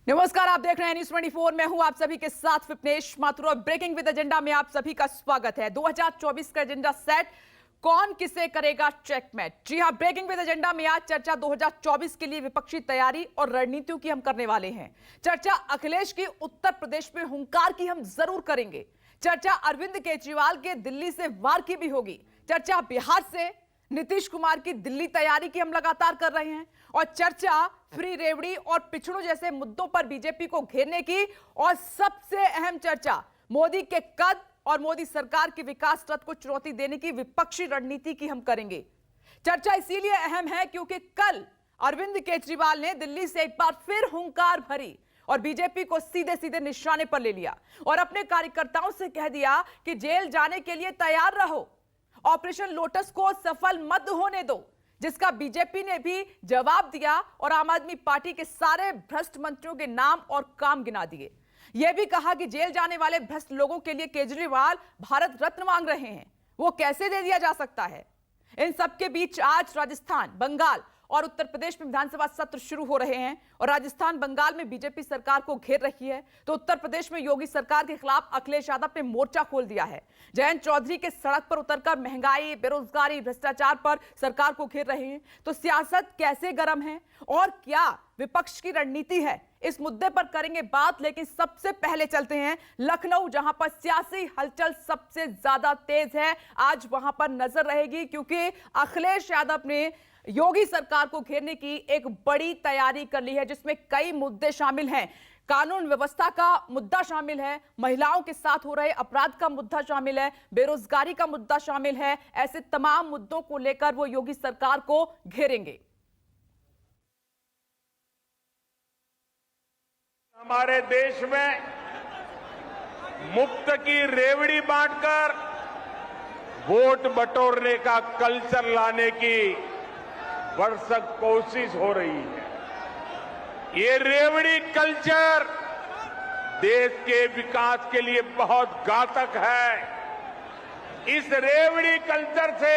नमस्कार, आप देख रहे हैं न्यूज़ 24। मैं हूं आप सभी के साथ विपनेश माथुर और ब्रेकिंग विद एजेंडा में आप सभी का स्वागत है। 2024 का एजेंडा सेट, कौन किसे करेगा चेकमेट। जी हां, ब्रेकिंग विद एजेंडा में आज चर्चा 2024 के लिए विपक्षी तैयारी और रणनीतियों की हम करने वाले हैं। चर्चा अखिलेश की उत्तर प्रदेश में हुंकार की हम जरूर करेंगे। चर्चा अरविंद केजरीवाल के दिल्ली से वार की भी होगी। चर्चा बिहार से नीतीश कुमार की दिल्ली तैयारी की हम लगातार कर रहे हैं और चर्चा फ्री रेवड़ी और पिछड़ों जैसे मुद्दों पर बीजेपी को घेरने की और सबसे अहम चर्चा मोदी के कद और मोदी सरकार की विकास रथ को चुनौती देने की विपक्षी रणनीति की हम करेंगे। चर्चा इसीलिए अहम है क्योंकि कल अरविंद केजरीवाल ने दिल्ली से एक बार फिर हुंकार भरी और बीजेपी को सीधे सीधे निशाने पर ले लिया और अपने कार्यकर्ताओं से कह दिया कि जेल जाने के लिए तैयार रहो, ऑपरेशन लोटस को सफल मत होने दो, जिसका बीजेपी ने भी जवाब दिया और आम आदमी पार्टी के सारे भ्रष्ट मंत्रियों के नाम और काम गिना दिए। यह भी कहा कि जेल जाने वाले भ्रष्ट लोगों के लिए केजरीवाल भारत रत्न मांग रहे हैं, वो कैसे दे दिया जा सकता है। इन सबके बीच आज राजस्थान, बंगाल और उत्तर प्रदेश में विधानसभा सत्र शुरू हो रहे हैं और राजस्थान, बंगाल में बीजेपी सरकार को घेर रही है तो उत्तर प्रदेश में योगी सरकार के खिलाफ अखिलेश यादव ने मोर्चा खोल दिया है। जयंत चौधरी के सड़क पर उतरकर महंगाई, बेरोजगारी, भ्रष्टाचार पर सरकार को घेर रहे हैं। तो सियासत कैसे गर्म है और क्या विपक्ष की रणनीति है, इस मुद्दे पर करेंगे बात। लेकिन सबसे पहले चलते हैं लखनऊ, जहां पर सियासी हलचल सबसे ज्यादा तेज है। आज वहां पर नजर रहेगी क्योंकि अखिलेश यादव ने योगी सरकार को घेरने की एक बड़ी तैयारी कर ली है, जिसमें कई मुद्दे शामिल हैं। कानून व्यवस्था का मुद्दा शामिल है, महिलाओं के साथ हो रहे अपराध का मुद्दा शामिल है, बेरोजगारी का मुद्दा शामिल है। ऐसे तमाम मुद्दों को लेकर वो योगी सरकार को घेरेंगे। हमारे देश में मुफ्त की रेवड़ी बांटकर वोट बटोरने का कल्चर लाने की भरसक कोशिश हो रही है। ये रेवड़ी कल्चर देश के विकास के लिए बहुत घातक है। इस रेवड़ी कल्चर से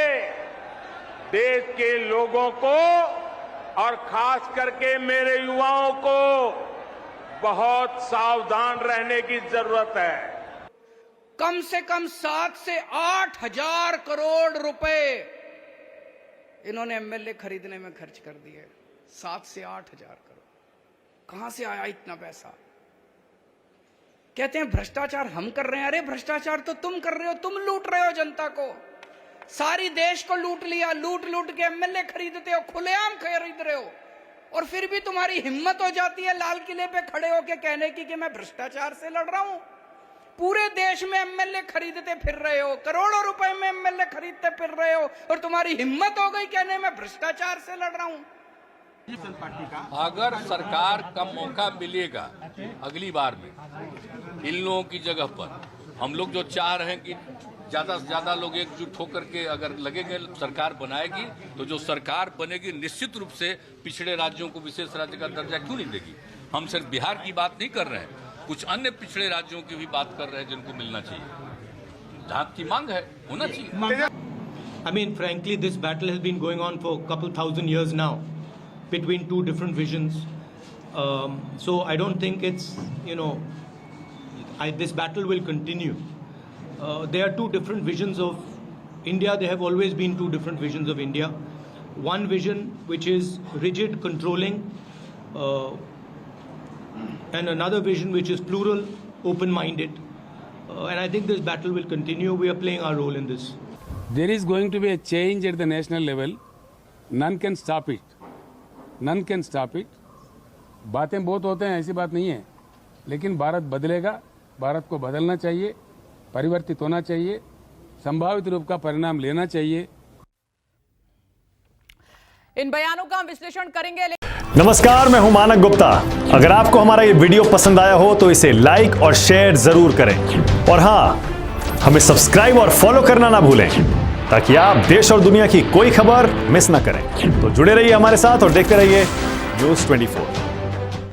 देश के लोगों को और खास करके मेरे युवाओं को बहुत सावधान रहने की जरूरत है। कम से कम 7 से 8 हजार करोड़ रुपए इन्होंने एमएलए खरीदने में खर्च कर दिए। 7 से 8 हजार करोड़ कहां से आया इतना पैसा। कहते हैं भ्रष्टाचार हम कर रहे हैं। अरे भ्रष्टाचार तो तुम कर रहे हो, तुम लूट रहे हो जनता को। सारी देश को लूट लिया, लूट लूट के एमएलए खरीदते हो, खुलेआम खरीद रहे हो और फिर भी तुम्हारी हिम्मत हो जाती है लाल किले पे खड़े होके कहने की कि मैं भ्रष्टाचार से लड़ रहा हूं। पूरे देश में एमएलए खरीदते फिर रहे हो, करोड़ों रुपए में एमएलए खरीदते फिर रहे हो और तुम्हारी हिम्मत हो गई कहने में भ्रष्टाचार से लड़ रहा हूं। अगर सरकार का मौका मिलेगा अगली बार में इन लोगों की जगह पर, हम लोग जो चाह रहे हैं कि ज्यादा से ज्यादा लोग एकजुट होकर के अगर लगेंगे सरकार बनाएगी, तो जो सरकार बनेगी निश्चित रूप से पिछड़े राज्यों को विशेष राज्य का दर्जा क्यों नहीं देगी। हम सिर्फ बिहार की बात नहीं कर रहे हैं, कुछ अन्य पिछड़े राज्यों की भी बात कर रहे हैं जिनको मिलना चाहिए, जहां की मांग है होना चाहिए। I mean, frankly, this battle has been going on for a couple thousand years now between two different visions. So I don't think it's, this battle will continue. There are two different visions of India. There have always been two different visions of India. One vision which is rigid, controlling, and another vision which is plural, open-minded. And I think this battle will continue. We are playing our role in this. There is going to be a change at the national level. None can stop it. None can stop it. बातें बहुत होते हैं, ऐसी बात नहीं है, लेकिन भारत बदलेगा। भारत को बदलना चाहिए, परिवर्तित होना चाहिए, संभावित रूप का परिणाम लेना चाहिए। इन बयानों का हम विश्लेषण करेंगे। नमस्कार, मैं हूं मानक गुप्ता। अगर आपको हमारा ये वीडियो पसंद आया हो तो इसे लाइक और शेयर जरूर करें और हां, हमें सब्सक्राइब और फॉलो करना ना भूलें ताकि आप देश और दुनिया की कोई खबर मिस ना करें। तो जुड़े रहिए हमारे साथ और देखते रहिए न्यूज़ 24।